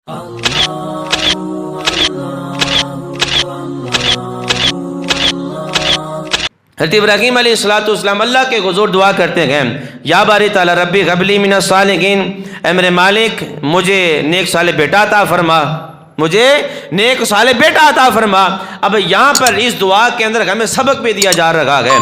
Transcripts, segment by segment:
حضرت ابراہیم علیہ السلام اللہ کے حضور دعا کرتے ہیں، یا باری تعالی ربی غبلی من الصالحین، اے میرے مالک مجھے نیک صالح بیٹا عطا فرما، مجھے نیک صالح بیٹا عطا فرما۔ اب یہاں پر اس دعا کے اندر ہمیں سبق بھی دیا جا رہا ہے،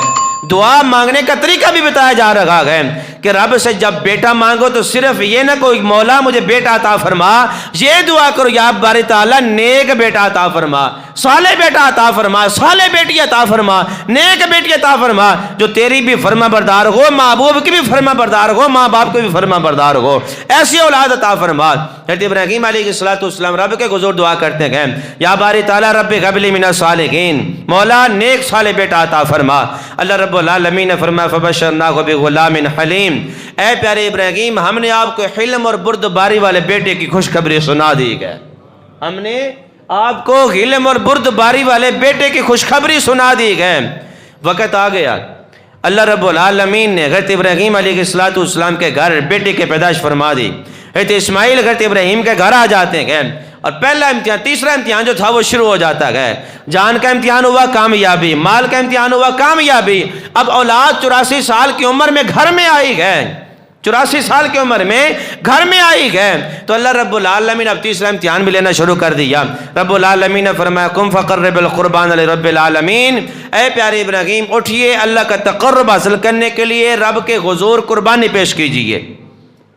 دعا مانگنے کا طریقہ بھی بتایا جا رہا ہے کہ رب سے جب بیٹا مانگو تو صرف یہ نہ کوئی مولا مجھے بیٹا عطا فرما، یہ دعا کرو یا باری تعالیٰ نیک بیٹا عطا فرما، صالح بیٹا عطا فرما، صالح بیٹی عطا فرما، نیک بیٹی عطا فرما، جو تیری بھی فرما بردار ہو، محبوب کی بھی فرما بردار ہو، ماں باپ کی بھی فرما بردار ہو، ایسی اولاد عطا فرما۔ حضرت ابراہیم علیہ السلام رب کے حضور دعا کرتے ہیں، یا باری تعالیٰ رب غبلی من الصالحین، مولا نیک صالح بیٹا عطا فرما۔ اللہ رب العالمین نے فرمایا فبشرناہ بغلام حلیم، اے پیارے ابراہیم ہم نے آپ کو حلم اور بردباری والے بیٹے کی خوشخبری سنا دی ہے، ہم نے آپ کو حلم اور بردباری والے بیٹے کی خوشخبری سنا دی ہے۔ وقت آ گیا، اللہ رب العالمین نے حضرت ابراہیم علیہ السلام کے گھر بیٹے کی پیدائش فرما دی۔ حضرت اسماعیل حضرت ابراہیم کے گھر آ جاتے ہیں اور پہلا امتحان، تیسرا امتحان جو تھا وہ شروع ہو جاتا ہے۔ جان کا امتحان ہوا، کامیابی، مال کا امتحان ہوا، کامیابی۔ اب اولاد 84 سال کی عمر میں گھر میں آئی ہے، 84 سال کی عمر میں گھر میں آئی ہے، تو اللہ رب العالمین اب تیسرا امتحان بھی لینا شروع کر دیا۔ رب العالمین نے فرمایا قم فقرب القربان لرب العالمین، اے پیارے ابراہیم اٹھئے اللہ کا تقرب حاصل کرنے کے لیے رب کے حضور قربانی پیش کیجئے،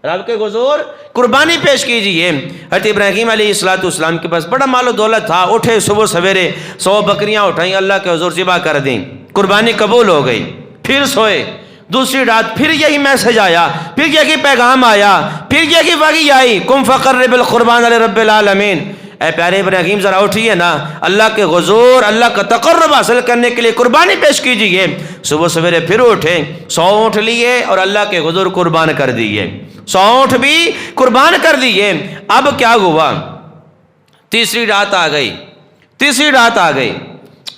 رب کے حضور قربانی پیش کیجئے۔ حضرت ابراہیم علیہ السلام کے پاس بڑا مال و دولت تھا، اٹھے صبح سویرے 100 بکریاں اٹھائیں، اللہ کے حضور ذبح کر دیں، قربانی قبول ہو گئی۔ پھر سوئے، دوسری رات پھر یہی میسج آیا، پھر یہی پیغام آیا، پھر یہی وحی آئی، قم فقرب القربان لرب العالمین، اے پیارے ابراہیم ذرا اٹھیے نا، اللہ کے حضور اللہ کا تقرب حاصل کرنے کے لیے قربانی پیش کیجئے۔ صبح سویرے پھر اٹھے، 100 اونٹ لیے اور اللہ کے حضور قربان کر دیے، 100 اونٹ بھی قربان کر دیے۔ اب کیا ہوا، تیسری رات آ گئی، تیسری رات آ گئی،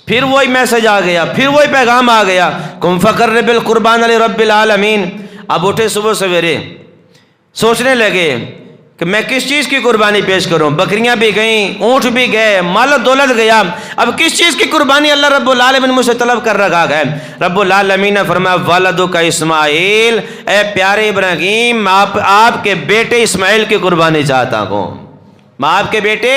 پھر وہی میسج آ گیا، پھر وہی پیغام آ گیا، قم فقرب القربان لرب العالمین۔ اب اٹھے صبح سویرے، سوچنے لگے کہ میں کس چیز کی قربانی پیش کروں، بکریاں بھی گئیں، اونٹ بھی گئے، مال و دولت گیا، اب کس چیز کی قربانی اللہ رب العالمین مجھ سے طلب کر رہا ہے۔ رب العالمین نے فرمایا ولدک اسماعیل، اے پیارے ابراہیم آپ کے بیٹے اسماعیل کی قربانی چاہتا ہوں، میں آپ کے بیٹے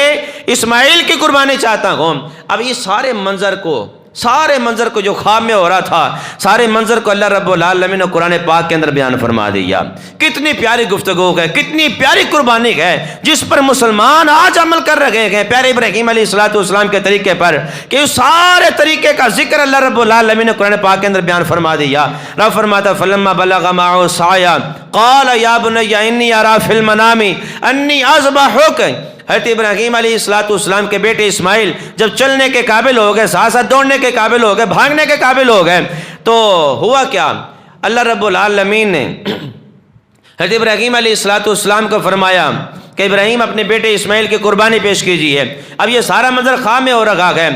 اسماعیل کی قربانی چاہتا ہوں۔ اب یہ سارے منظر کو جو خواب میں ہو رہا تھا، سارے منظر کو اللہ رب العالمین نے قرآن پاک کے اندر بیان فرما دیا۔ کتنی پیاری گفتگو ہے، کتنی پیاری قربانی ہے جس پر مسلمان آج عمل کر رہے ہیں پیارے ابراہیم علیہ السلام کے طریقے پر، کہ اس سارے طریقے کا ذکر اللہ رب العالمین نے قرآن پاک کے اندر بیان فرما دیا۔ رب فرماتا فلما بلغ معه السعی قال یا بنی انی اری فی المنام انی اذبحک، حضرت ابراہیم علیہ السلام کے بیٹے اسماعیل جب چلنے کے قابل ہو گئے، ساتھ ساتھ دوڑنے کے قابل ہو گئے، بھاگنے کے قابل ہو گئے، تو ہوا کیا، اللہ رب العالمین نے حضرت ابراہیم علیہ السلام کو فرمایا کہ ابراہیم اپنے بیٹے اسماعیل کی قربانی پیش کیجیے۔ اب یہ سارا منظر خواب میں ہو رہا ہے۔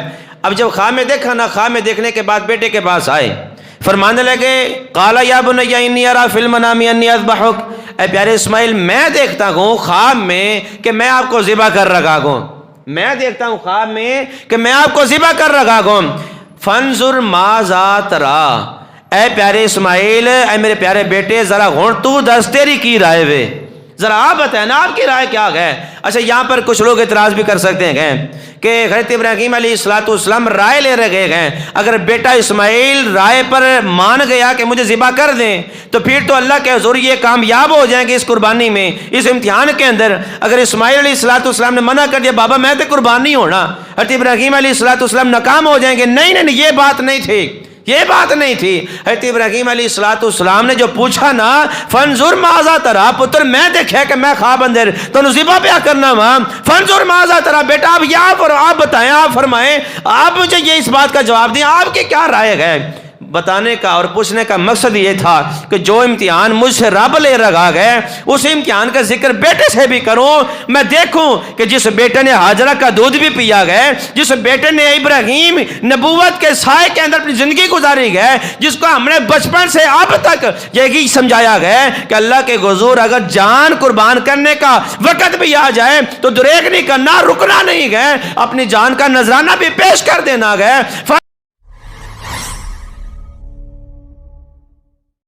اب جب خواب میں دیکھا نا، خواب میں دیکھنے کے بعد بیٹے کے پاس آئے، فرمانے لگے قال یا بنی انی اری فی المنام انی اذبحک، اے پیارے اسماعیل میں دیکھتا ہوں خواب میں کہ میں آپ کو ذبح کر رہا ہوں، میں دیکھتا ہوں خواب میں کہ میں آپ کو ذبح کر رہا ہوں۔ فانظر ماذا تری، اے پیارے اسماعیل، اے میرے پیارے بیٹے ذرا ہون تو دس تیری کی رائے وے، ذرا آپ بتائیں نا آپ کی رائے کیا ہے۔ اچھا یہاں پر کچھ لوگ اعتراض بھی کر سکتے ہیں کہ حضرت ابراہیم علیہ السلام رائے لے رہے ہیں، اگر بیٹا اسماعیل رائے پر مان گیا کہ مجھے ذبح کر دیں تو پھر تو اللہ کے حضور یہ کامیاب ہو جائیں گے اس قربانی میں، اس امتحان کے اندر۔ اگر اسماعیل علیہ السلام نے منع کر دیا بابا میں تو قربان نہیں ہونا، حضرت ابراہیم علیہ السلام ناکام ہو جائیں گے۔ نہیں نہیں یہ بات نہیں تھی، یہ بات نہیں تھی۔ حضرت ابراہیم علیہ السلام نے جو پوچھا نا فانظر ماذا تری، پتر میں دیکھے کہ میں خواب اندر تو ذبح پیا کرنا وہاں، فانظر ماذا تری، بیٹا آپ بتائیں، آپ فرمائیں، آپ مجھے یہ اس بات کا جواب دیں، آپ کی کیا رائے ہے۔ بتانے کا اور پوچھنے کا مقصد یہ تھا کہ جو امتحان مجھ سے رب لے رکھا گئے اس امتحان کا ذکر بیٹے سے بھی کروں، میں دیکھوں کہ جس بیٹے نے ہاجرہ کا دودھ بھی پیا گئے، جس بیٹے نے ابراہیم نبوت کے سائے کے اندر اپنی زندگی گزاری گئے، جس کو ہم نے بچپن سے اب تک یہی سمجھایا گیا کہ اللہ کے حضور اگر جان قربان کرنے کا وقت بھی آ جائے تو دریغ نہیں کرنا، رکنا نہیں گئے، اپنی جان کا نذرانہ بھی پیش کر دینا گئے۔